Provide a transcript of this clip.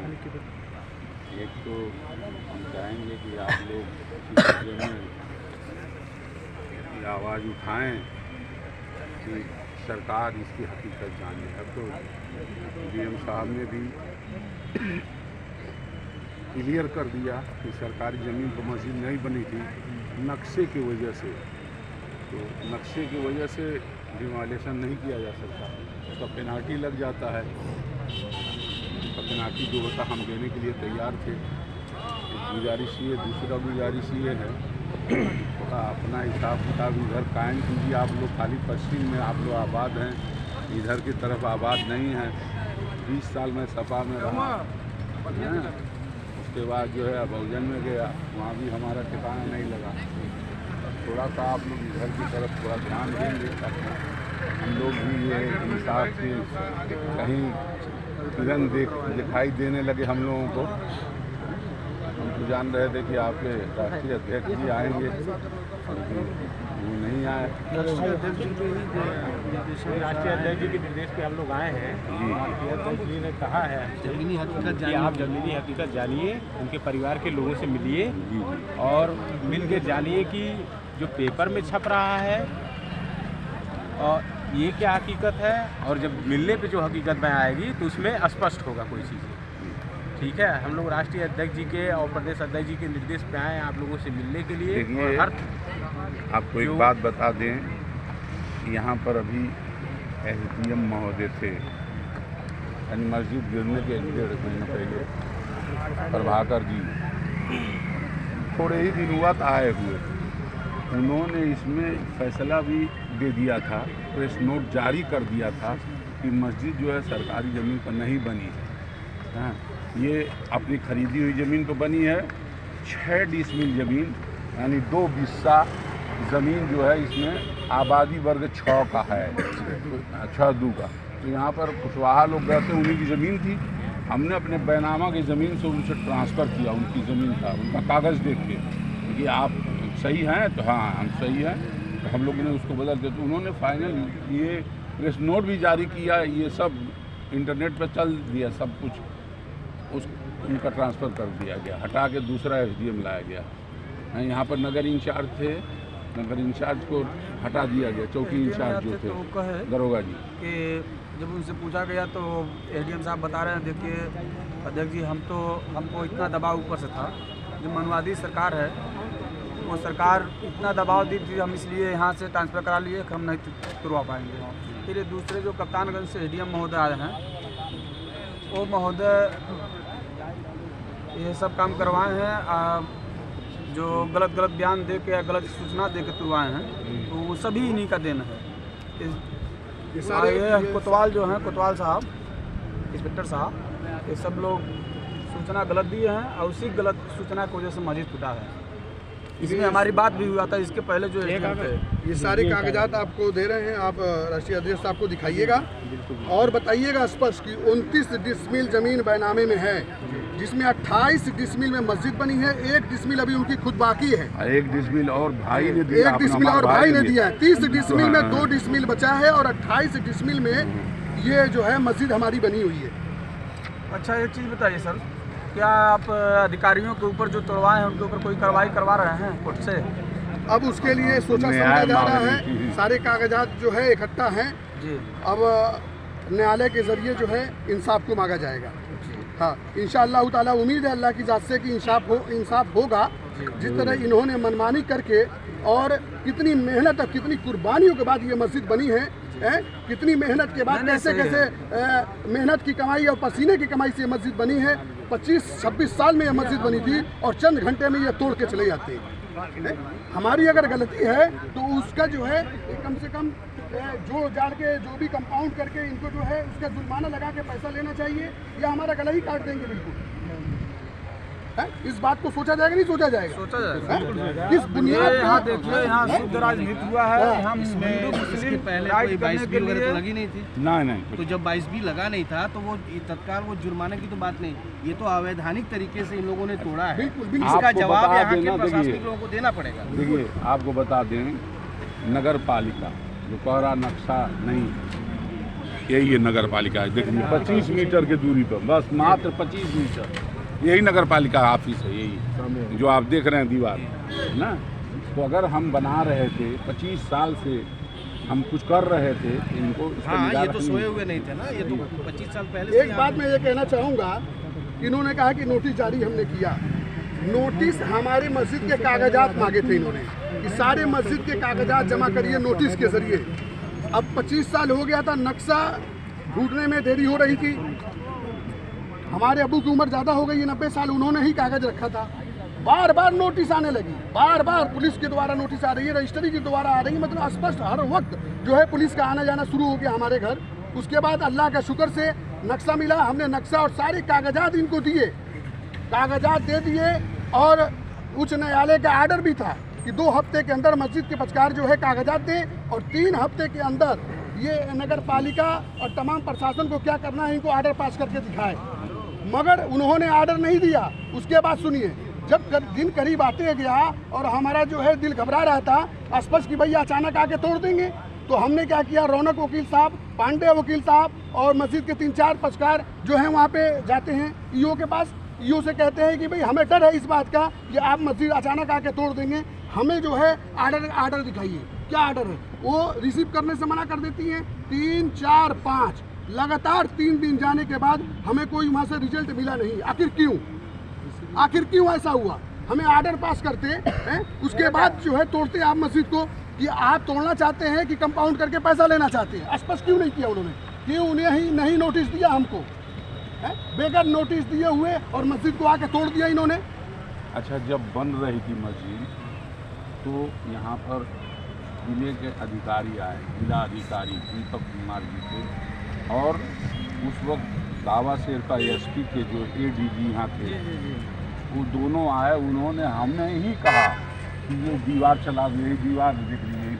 एक तो हम चाहेंगे कि आप लोग इस बारे में ये आवाज़ उठाएं कि सरकार इसकी हकीकत जाने। अब तो डीएम साहब ने भी क्लियर कर दिया कि सरकारी ज़मीन पर मस्जिद नहीं बनी थी नक्शे की वजह से, तो नक्शे की वजह से डिमोलिशन नहीं किया जा सकता, उसका पेनाल्टी लग जाता है। उसका पेनाल्टी जो होता हम देने के लिए तैयार थे। एक गुजारिश ये, दूसरा गुजारिश ये है थोड़ा अपना हिसाब किताब इधर कायम कीजिए। आप लोग खाली पश्चिम में आप लोग आबाद हैं, इधर की तरफ आबाद नहीं हैं। 20 साल में सपा में रहा हैं, उसके बाद जो है बहुजन में गया, वहाँ भी हमारा ठिकाना नहीं लगा। थोड़ा सा आप लोग इधर की तरफ थोड़ा ध्यान देंगे ताकि हम लोग भी ये इंसाफ से कहीं किरण दिखाई देने लगे हम लोगों को। हम तो जान रहे थे कि आपके राष्ट्रीय अध्यक्ष जी आएंगे, वो नहीं आए। राष्ट्रीय अध्यक्ष जी के निर्देश पे हम लोग आए हैं जी। अध्यक्ष जी ने कहा है जमीनी हकीकत जानिए, आप जमीनी हकीकत जानिए, उनके परिवार के लोगों से मिलिए और मिल के जानिए कि जो पेपर में छप रहा है और ये क्या हकीकत है, और जब मिलने पे जो हकीकत में आएगी तो उसमें स्पष्ट होगा कोई चीज़। ठीक है, हम लोग राष्ट्रीय अध्यक्ष जी के और प्रदेश अध्यक्ष जी के निर्देश पे आए हैं आप लोगों से मिलने के लिए। देखिए, आपको एक बात बता दें, यहाँ पर अभी एसडीएम महोदय थे, यानी मस्जिद गिरने के 1.5 महीने पहले प्रभाकर जी, थोड़े ही दिन हुआ तो आए हुए, उन्होंने इसमें फैसला भी दे दिया था, प्रेस नोट जारी कर दिया था कि मस्जिद जो है सरकारी ज़मीन पर नहीं बनी है। हाँ, ये अपनी खरीदी हुई ज़मीन पर बनी है। 6 डिसमिल ज़मीन यानी 2 बिस्सा ज़मीन जो है इसमें आबादी वर्ग 6 का है, 6-2 का। तो यहाँ पर कुशवाहा लोग रहते, उन्हीं की ज़मीन थी। हमने अपने बैनामा की ज़मीन से उनसे ट्रांसफ़र किया, उनकी ज़मीन था, उनका कागज़ देख के कि आप सही हैं, तो हाँ हम सही हैं, तो हम लोगों ने उसको बदल दिया। तो उन्होंने फाइनल ये प्रेस नोट भी जारी किया, ये सब इंटरनेट पर चल दिया सब कुछ, उस उनका ट्रांसफ़र कर दिया गया, हटा के दूसरा एसडीएम लाया गया। यहाँ पर नगर इंचार्ज थे, नगर इंचार्ज को हटा दिया गया, चौकी इंचार्ज जो थे दरोगा जी कि जब उनसे पूछा गया तो एसडीएम साहब बता रहे हैं, देखिए अध्यक्ष जी हमको इतना दबाव ऊपर से था, जो मनवादी सरकार है वो सरकार इतना दबाव दी थी, हम इसलिए यहाँ से ट्रांसफ़र करा लिए कि हम नहीं तुरवा पाएंगे। फिर ये दूसरे जो कप्तानगंज से एसडीएम महोदय आए हैं, वो महोदय ये सब काम करवाए हैं, जो गलत बयान दे के या गलत सूचना दे के तुरवाए हैं, तो वो सभी इन्हीं का देन है। ये कोतवाल जो हैं, कोतवाल साहब, इंस्पेक्टर साहब, ये सब लोग सूचना गलत दिए हैं और उसी गलत सूचना की वजह से मस्जिद टूटा है। इसमें हमारी बात भी हुआ था, इसके पहले जो ये सारे कागजात आपको दे रहे हैं, आप राष्ट्रीय अध्यक्ष साहब को दिखाइएगा और बताइएगा स्पष्ट कि 29 डिसमिल ज़मीन बैनामे में है, जिसमें 28 डिसमिल में मस्जिद बनी है, 1 डिसमिल अभी उनकी खुद बाकी है, 1 डिसमिल और भाई ने दिया, 1 डिसमिल और भाई ने दिया है। 30 डिसमिल में 2 डिसमिल बचा है और 28 डिसमिल में ये जो है मस्जिद हमारी बनी हुई है। अच्छा, एक चीज़ बताइए सर, क्या आप अधिकारियों के ऊपर जो तोड़वाए हैं उनके ऊपर कोई कार्रवाई करवा रहे हैं कोर्ट से? अब उसके लिए सोचा समझा जा रहा है, सारे कागजात जो है इकट्ठा हैं जी। अब न्यायालय के जरिए जो है इंसाफ को मांगा जाएगा। हाँ, इंशाअल्लाह ताला उम्मीद है अल्लाह की जात से कि इंसाफ होगा। जिस तरह इन्होंने मनमानी करके और कितनी मेहनत और कितनी कुर्बानियों के बाद ये मस्जिद बनी है, कितनी मेहनत के बाद कैसे मेहनत की कमाई और पसीने की कमाई से ये मस्जिद बनी है। 25-26 साल में ये मस्जिद बनी थी और चंद घंटे में ये तोड़ के चले जाते हैं। हमारी अगर गलती है तो उसका जो है कम से कम जो जाड़ के जो भी कंपाउंड करके इनको जो है उसका जुर्माना लगा के पैसा लेना चाहिए, या हमारा गला ही काट देंगे बिल्कुल। इस बात को सोचा जाएगा, नहीं सोचा जाएगा? सोचा जाएगा। किस बुनियाद पे? यहाँ देखिए, यहाँ शुद्ध राजनीति हुआ है। यहाँ इसके पहले कोई 22B वगैरह तो लगी नहीं थी। नहीं। तो जब 22B लगा नहीं था तो वो तत्काल वो जुर्माने की तो बात नहीं, ये तो अवैधानिक तरीके से इन लोगों ने तोड़ा है। इसका जवाब यहाँ के प्रशासनिक लोगों को देना पड़ेगा। देखिए, आपको बता दें, नगर पालिका जो कोहरा नक्शा नहीं यही है नगर पालिका, देखिए 25 मीटर की दूरी पर, बस मात्र 25 मीटर यही नगर पालिका ऑफिस है, यही जो आप देख रहे हैं दीवार ना। तो अगर हम बना रहे थे 25 साल से हम कुछ कर रहे थे, इनको हाँ, ये तो सोए हुए नहीं थे ना, ये तो 25 साल पहले एक बात मैं ये कहना चाहूँगा, इन्होंने कहा कि नोटिस जारी हमने किया। नोटिस हमारी मस्जिद के कागजात मांगे थे इन्होंने कि सारे मस्जिद के कागजात जमा करिए नोटिस के जरिए। अब 25 साल हो गया था, नक्शा ढूंढने में देरी हो रही थी। हमारे अबू की उम्र ज़्यादा हो गई है, 90 साल, उन्होंने ही कागज रखा था। बार बार नोटिस आने लगी, बार बार पुलिस के द्वारा नोटिस आ रही है, रजिस्ट्री के द्वारा आ रही है, मतलब स्पष्ट हर वक्त जो है पुलिस का आना जाना शुरू हो गया हमारे घर। उसके बाद अल्लाह का शुक्र से नक्शा मिला, हमने नक्शा और सारे कागजात इनको दिए, कागजात दे दिए। और उच्च न्यायालय का आर्डर भी था कि 2 हफ्ते के अंदर मस्जिद के पचकार जो है कागजात दें और 3 हफ्ते के अंदर ये नगर पालिका और तमाम प्रशासन को क्या करना है, इनको आर्डर पास करके दिखाए। मगर उन्होंने आर्डर नहीं दिया। उसके बाद सुनिए, जब दिन करीब आते गया और हमारा जो है दिल घबरा रहा था स्पष्ट कि भैया अचानक आके तोड़ देंगे, तो हमने क्या किया, रौनक वकील साहब, पांडे वकील साहब और मस्जिद के 3-4 पचकार जो हैं वहाँ पे जाते हैं ईओ के पास। ईओ से कहते हैं कि भाई हमें डर है इस बात का कि आप मस्जिद अचानक आके तोड़ देंगे, हमें जो है आर्डर दिखाइए, क्या आर्डर है। वो रिसीव करने से मना कर देती हैं। 3, 4, 5 लगातार 3 दिन जाने के बाद हमें कोई वहाँ से रिजल्ट मिला नहीं। आखिर क्यों ऐसा हुआ? हमें आर्डर पास करते हैं, उसके बाद जो है तोड़ते आप मस्जिद को, कि आप तोड़ना चाहते हैं कि कंपाउंड करके पैसा लेना चाहते हैं। स्पष्ट क्यों नहीं किया उन्होंने, क्यों उन्हें ही नहीं नोटिस दिया हमको, बेगर नोटिस दिए हुए और मस्जिद को आके तोड़ दिया इन्होंने। अच्छा, जब बन रही थी मस्जिद तो यहाँ पर जिले के अधिकारी आए, जिला अधिकारी दीपक कुमार जी थे, और उस वक्त दावा शेर का एसपी के जो एडीजी यहाँ थे, वो दोनों आए। उन्होंने हमें ही कहा कि ये दीवार चला, यही दीवार दिख रही है,